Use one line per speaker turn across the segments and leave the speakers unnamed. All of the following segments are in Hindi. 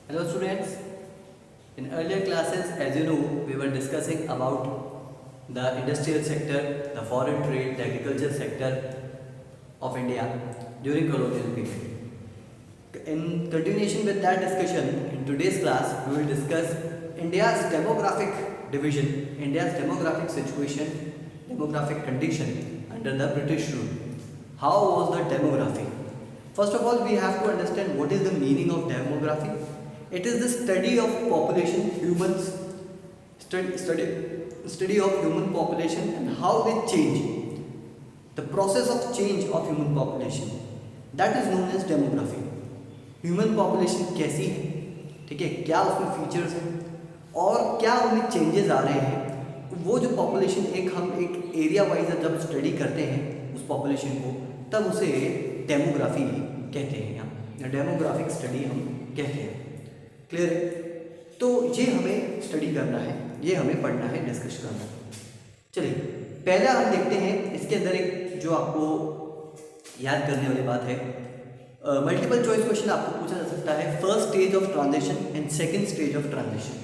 Hello students, in earlier classes as you know we were discussing about the industrial sector, the foreign trade, the agriculture sector of India during colonial period. In continuation with that discussion, in today's class we will discuss India's demographic division, India's demographic situation, demographic condition under the British rule. How was the demography? First of all, we have to understand what is the meaning of demography. It is the study of population, study of human population and how they change. The process of change of human population, that is known as demography. Human population कैसी है, ठीक है, क्या उसमें फीचर्स हैं और क्या उनमें चेंजेस आ रहे हैं, वो जो पॉपुलेशन हम एक एरिया वाइज जब स्टडी करते हैं उस पॉपुलेशन को, तब उसे डेमोग्राफी कहते हैं, या डेमोग्राफिक स्टडी हम कहते हैं। क्लियर है? तो ये हमें स्टडी करना है, ये हमें पढ़ना है, डिस्कस करना है। चलिए पहला हम देखते हैं, इसके अंदर एक जो आपको याद करने वाली बात है, मल्टीपल चॉइस क्वेश्चन आपको पूछा जा सकता है, first stage of transition and second stage of transition.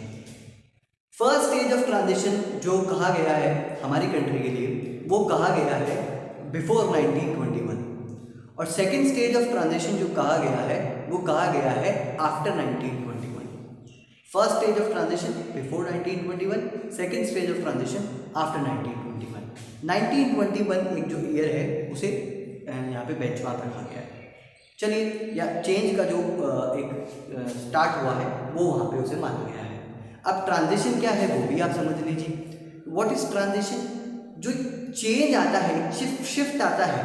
First stage of transition जो कहा गया है हमारी कंट्री के लिए, वो कहा गया है बिफोर 1921, और सेकंड स्टेज ऑफ ट्रांजिशन जो कहा गया है वो कहा गया है after 1921। First stage of transition before 1921, second stage of transition after 1921। 1921 एक जो ईयर है उसे यहाँ पे बेंचमार्क रखा गया है। चलिए, या चेंज का जो एक स्टार्ट हुआ है वो वहाँ पे उसे माना गया है। अब ट्रांजिशन क्या है वो भी आप समझ लीजिए। What is transition? जो चेंज आता है, शिफ्ट आता है,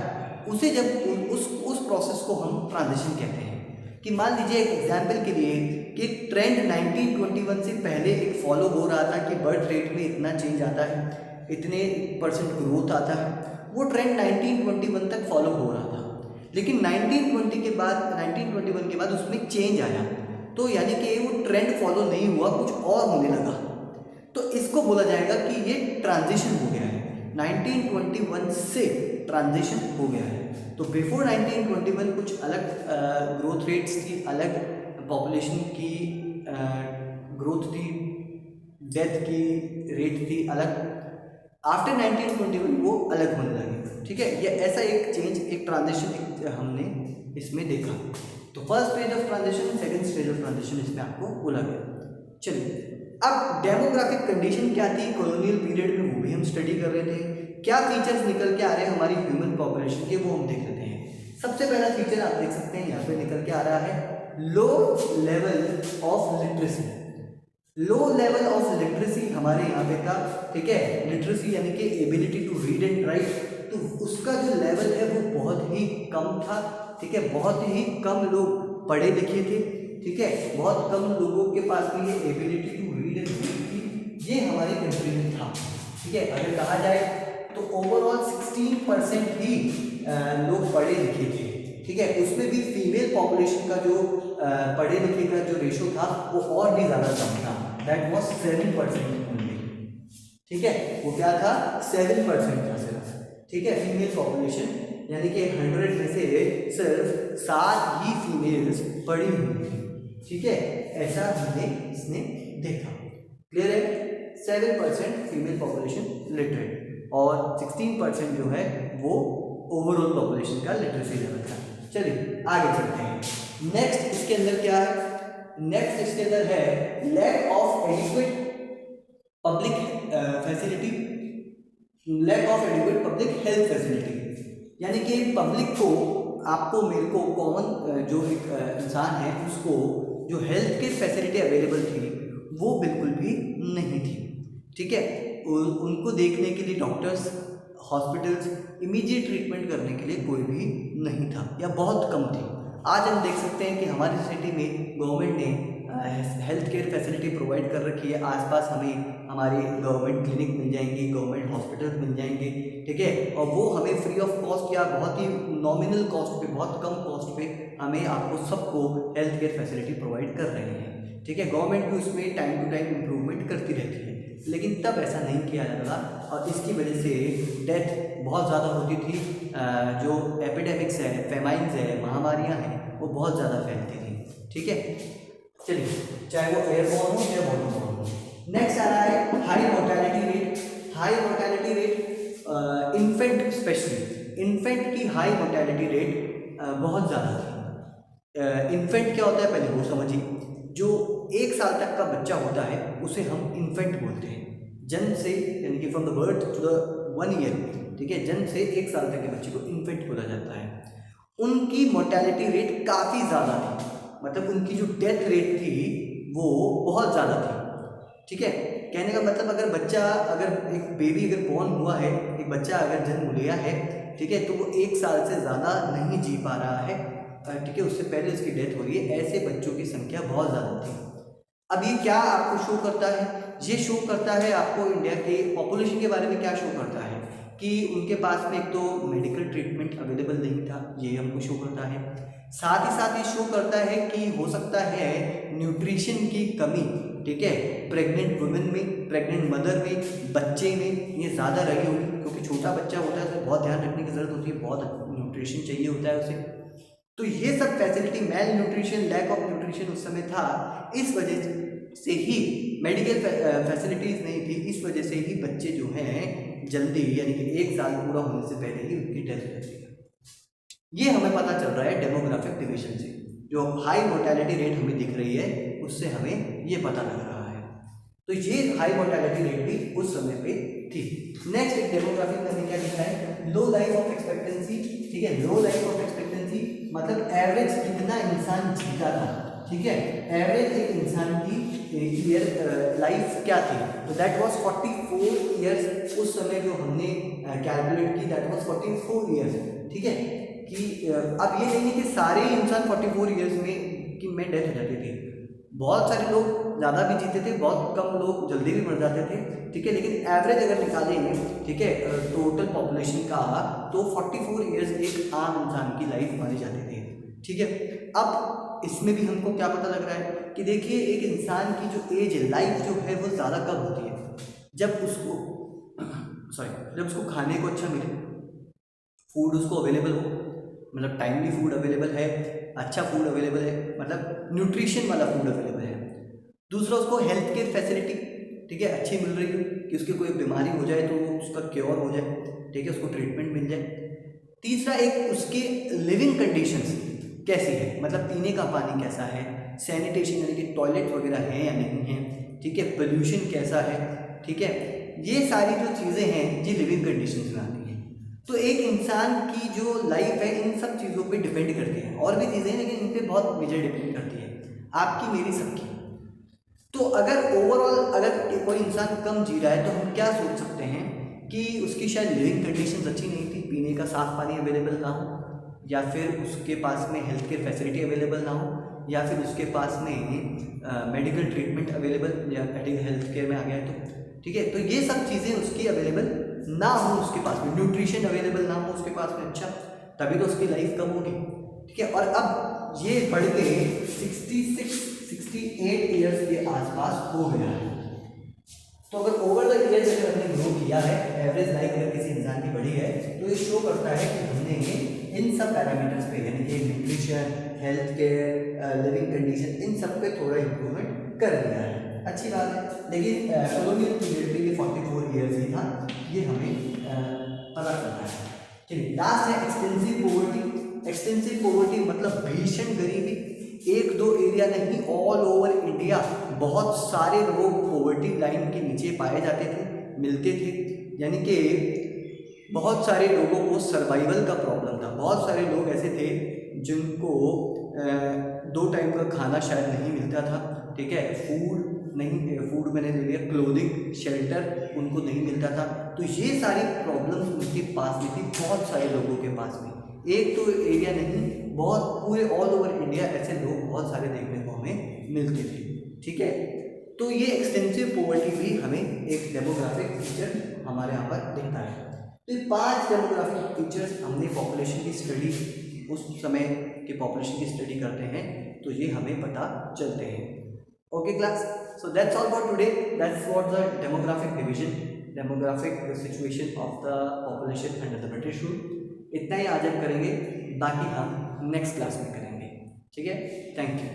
उसे जब उस प्रोसेस को हम ट्रांजिशन कहते हैं। कि मान लीजिए एक एग्जाम्पल के लिए कि ट्रेंड 1921 से पहले एक फॉलो हो रहा था कि बर्थ रेट में इतना चेंज आता है, इतने % ग्रोथ आता है, वो ट्रेंड 1921 तक फॉलो हो रहा था। लेकिन 1921 के बाद उसमें चेंज आया, तो यानी कि वो ट्रेंड फॉलो नहीं हुआ, कुछ और होने लगा, तो इसको बोला जाएगा कि ये ट्रांजिशन हो गया है। 1921 से ट्रांजिशन हो गया है। तो बिफोर 1921 कुछ अलग ग्रोथ रेट्स थी, अलग पॉपुलेशन की ग्रोथ थी, डेथ की रेट थी अलग। आफ्टर 1921 वो अलग होने लगे। ठीक है, ये ऐसा एक चेंज, एक ट्रांजिशन हमने इसमें देखा। तो first stage of transition, second stage of transition इसमें आपको बोला गया। चलिए, अब डेमोग्राफिक कंडीशन क्या थी कॉलोनियल पीरियड में, वो भी हम स्टडी कर रहे थे। क्या फीचर्स निकल के आ रहे हैं हमारी ह्यूमन पॉपुलेशन के, वो हम देख लेते हैं। सबसे पहला फीचर आप देख सकते हैं यहाँ पे निकल के आ रहा है, low level of literacy. Low level of literacy हमारे यहाँ पे था, ठीक है। लिटरेसी यानी कि ability to read and write, तो उसका जो लेवल है वो बहुत ही कम था, ठीक है। बहुत ही कम लोग पढ़े लिखे थे, ठीक है। बहुत कम लोगों के पास में ये ability to read and write थी, ये हमारी कंट्री में था, ठीक है। अगर कहा जाए तो ओवरऑल 16% ही लोग पढ़े लिखे थे, ठीक है। उसमें भी फीमेल पॉपुलेशन का जो पढ़े लिखे का जो रेशो था वो और भी ज़्यादा कम था, दैट वॉज 7% ओनली, ठीक है। वो क्या था, 7% था सिर्फ, ठीक है, फीमेल पॉपुलेशन। यानी कि 100 में से सिर्फ 7 ही फीमेल्स पढ़ी हुई थी, ठीक है। ऐसा हमने इसने देखा। क्लियर है? 7% फीमेल पॉपुलेशन लिटरेट और 16% जो है वो ओवरऑल पॉपुलेशन का लिटरेसी लेवल था। चलिए आगे चलते हैं। नेक्स्ट इसके अंदर क्या है, नेक्स्ट इसके अंदर है lack of adequate public facility, lack of adequate public health facility. यानी कि पब्लिक को, आपको, मेरे को, कॉमन जो एक इंसान है उसको जो हेल्थ केयर फैसिलिटी अवेलेबल थी वो बिल्कुल भी नहीं थी, ठीक है। उनको देखने के लिए डॉक्टर्स, हॉस्पिटल्स, इमीडिएट ट्रीटमेंट करने के लिए कोई भी नहीं था या बहुत कम थे। आज हम देख सकते हैं कि हमारी सिटी में गवर्नमेंट ने हेल्थ केयर फैसिलिटी प्रोवाइड कर रखी है। आसपास हमें हमारी गवर्नमेंट क्लिनिक मिल जाएंगी, गवर्नमेंट हॉस्पिटल मिल जाएंगे, ठीक है। और वो हमें फ्री ऑफ कॉस्ट या बहुत ही नॉमिनल कॉस्ट पे, बहुत कम कॉस्ट पे हमें, आपको सबको हेल्थ केयर फैसिलिटी प्रोवाइड कर रहे हैं, ठीक है। गवर्नमेंट भी उसमें टाइम टू टाइम इम्प्रूवमेंट करती रहती है, लेकिन तब ऐसा नहीं किया जाता था और इसकी वजह से डेथ बहुत ज़्यादा होती थी। जो एपिडेमिक्स है, फेमाइन्स है, महामारियाँ हैं, वो बहुत ज़्यादा फैलती थी, ठीक है। चलिए, चाहे वो एयरबॉर्न हो या वाटरबॉर्न हो। नेक्स्ट आ रहा है high mortality rate. High mortality rate infant specially, infant की हाई मोर्टेलिटी रेट बहुत ज़्यादा थी। इन्फेंट क्या होता है पहले वो समझिए। जो 1 साल तक का बच्चा होता है उसे हम इन्फेंट बोलते हैं। जन्म से, यानी कि from the birth to the 1 year, ठीक है, जन्म से 1 साल तक के बच्चे को इन्फेंट बोला जाता है। उनकी मोर्टेलिटी रेट काफ़ी ज़्यादा थी, मतलब उनकी जो डेथ रेट थी वो बहुत ज़्यादा थी, ठीक है। कहने का मतलब अगर बच्चा, अगर एक बेबी अगर बॉर्न हुआ है, एक बच्चा अगर जन्म लिया है, ठीक है, तो वो 1 साल से ज़्यादा नहीं जी पा रहा है, ठीक है, उससे पहले उसकी डेथ हो रही है। ऐसे बच्चों की संख्या बहुत ज़्यादा थी। अब ये क्या आपको शो करता है? ये शो करता है आपको इंडिया के पॉपुलेशन के बारे में क्या शो करता है कि उनके पास में एक तो मेडिकल ट्रीटमेंट अवेलेबल नहीं था, ये हमको शो करता है। साथ ही साथ ये शो करता है कि हो सकता है न्यूट्रिशन की कमी, ठीक है, प्रेग्नेंट वुमेन में, प्रेग्नेंट मदर में, बच्चे में ये ज़्यादा रही होगी, क्योंकि छोटा बच्चा होता है तो बहुत ध्यान रखने की ज़रूरत होती है, बहुत न्यूट्रिशन चाहिए होता है उसे। तो ये सब facility, malnutrition, lack of nutrition उस समय था। इस वजह से ही मेडिकल फैसिलिटीज़ नहीं थी, इस वजह से ही बच्चे जो हैं जल्दी, यानी कि 1 साल पूरा होने से पहले ही उनकी डेथ हो जाती है। ये हमें पता चल रहा है डेमोग्राफिक डिवीजन से। जो हाई मोर्टेलिटी रेट हमें दिख रही है उससे हमें ये पता लग रहा है। तो ये हाई मोर्टेलिटी रेट भी उस समय पे थी। नेक्स्ट एक डेमोग्राफिक में हमें क्या दिखा है? लो लाइफ ऑफ एक्सपेक्टेंसी, ठीक है। लो लाइफ ऑफ एक्सपेक्टेंसी मतलब एवरेज कितना इंसान जीता था, ठीक है, एवरेज एक इंसान की ईयर लाइफ क्या थी, तो दैट वाज 44 ईयर्स। उस समय जो हमने कैलकुलेट की दैट वाज 44 ईयर्स, ठीक है। कि अब ये नहीं है कि सारे इंसान 44 ईयर्स में डेथ हो जाती थी। बहुत सारे लोग ज़्यादा भी जीते थे, बहुत कम लोग जल्दी भी मर जाते थे, ठीक है, लेकिन एवरेज अगर निकालेंगे, ठीक है, टोटल पॉपुलेशन का, तो 44 ईयर्स एक आम इंसान की लाइफ मानी जाती थी, ठीक है। अब इसमें भी हमको क्या पता लग रहा है कि देखिए एक इंसान की जो एज है, लाइफ जो है वो ज़्यादा कब होती है? जब उसको जब उसको खाने को अच्छा मिले, फूड उसको अवेलेबल हो, मतलब टाइमली फूड अवेलेबल है, अच्छा फूड अवेलेबल है, मतलब न्यूट्रिशन वाला फूड अवेलेबल है। दूसरा, उसको हेल्थ केयर फैसिलिटी, ठीक है, अच्छी मिल रही हो कि उसकी कोई बीमारी हो जाए तो उसका क्योर हो जाए, ठीक है, उसको ट्रीटमेंट मिल जाए। तीसरा, एक उसके लिविंग कंडीशंस कैसी है, मतलब पीने का पानी कैसा है, सैनिटेशन यानी कि टॉयलेट वगैरह है या नहीं है, ठीक है, पोल्यूशन कैसा है, ठीक है, ये सारी जो चीज़ें हैं ये लिविंग कंडीशंस में आती हैं। तो एक इंसान की जो लाइफ है इन सब चीज़ों पे डिपेंड करती है, और भी चीज़ें हैं लेकिन इन पे बहुत मेजर डिपेंड करती है, आपकी मेरी सबकी। तो अगर ओवरऑल अगर कोई इंसान कम जी रहा है तो हम क्या सोच सकते हैं कि उसकी शायद लिविंग कंडीशंस अच्छी नहीं थी, पीने का साफ पानी अवेलेबल ना हो, या फिर उसके पास में हेल्थ केयर फैसिलिटी अवेलेबल ना हो, या फिर उसके पास में मेडिकल ट्रीटमेंट अवेलेबल, या हेल्थ केयर में आ गया है तो, ठीक है, तो ये सब चीज़ें उसकी अवेलेबल ना हो, उसके पास में न्यूट्रिशन अवेलेबल ना हो उसके पास में, अच्छा, तभी तो उसकी लाइफ कम होगी, ठीक है। और अब ये बढ़ के 68 ईयर्स के आसपास हो गया है। तो अगर ओवर द ईयर्स अगर हमने ग्रो किया है, एवरेज लाइफ अगर किसी इंसान की बढ़ी है, तो ये शो करता है कि हमने इन सब पैरामीटर्स पे, यानी कि nutrition, health care, living condition, इन सब पे थोड़ा इंप्रूवमेंट कर दिया है, अच्छी बात है। लेकिन कॉलोनियल पीरियड पे ये 44 ईयर्स ही था, ये हमें पता चलता है। चलिए, लास्ट है एक्सटेंसिव पोवर्टी। एक्सटेंसिव पोवर्टी मतलब भीषण गरीबी। 1-2 एरिया नहीं, ऑल ओवर इंडिया बहुत सारे लोग पोवर्टी लाइन के नीचे पाए जाते थे, मिलते थे, यानी कि बहुत सारे लोगों को सर्वाइवल का प्रॉब्लम था। बहुत सारे लोग ऐसे थे जिनको 2 टाइम का खाना शायद नहीं मिलता था, ठीक है, फूड मैंने ले लिया, क्लोथिंग, शेल्टर उनको नहीं मिलता था। तो ये सारी प्रॉब्लम्स उनके पास में थी, बहुत सारे लोगों के पास में, एक तो एरिया नहीं, बहुत पूरे ऑल ओवर इंडिया ऐसे लोग बहुत सारे देखने को हमें मिलते थे, ठीक है। तो ये एक्सटेंसिव पॉवर्टी भी हमें एक डेमोग्राफिक फीचर हमारे यहाँ पर दिखता है। तो ये 5 डेमोग्राफिक फीचर्स हमने पॉपुलेशन की स्टडी, उस समय के पॉपुलेशन की स्टडी करते हैं तो ये हमें पता चलते हैं। Okay class, so that's all for today, that's what the demographic division, demographic situation of the population under the British rule. इतना ही आज हम करेंगे, बाकी हम नेक्स्ट क्लास में करेंगे, ठीक है। Thank you.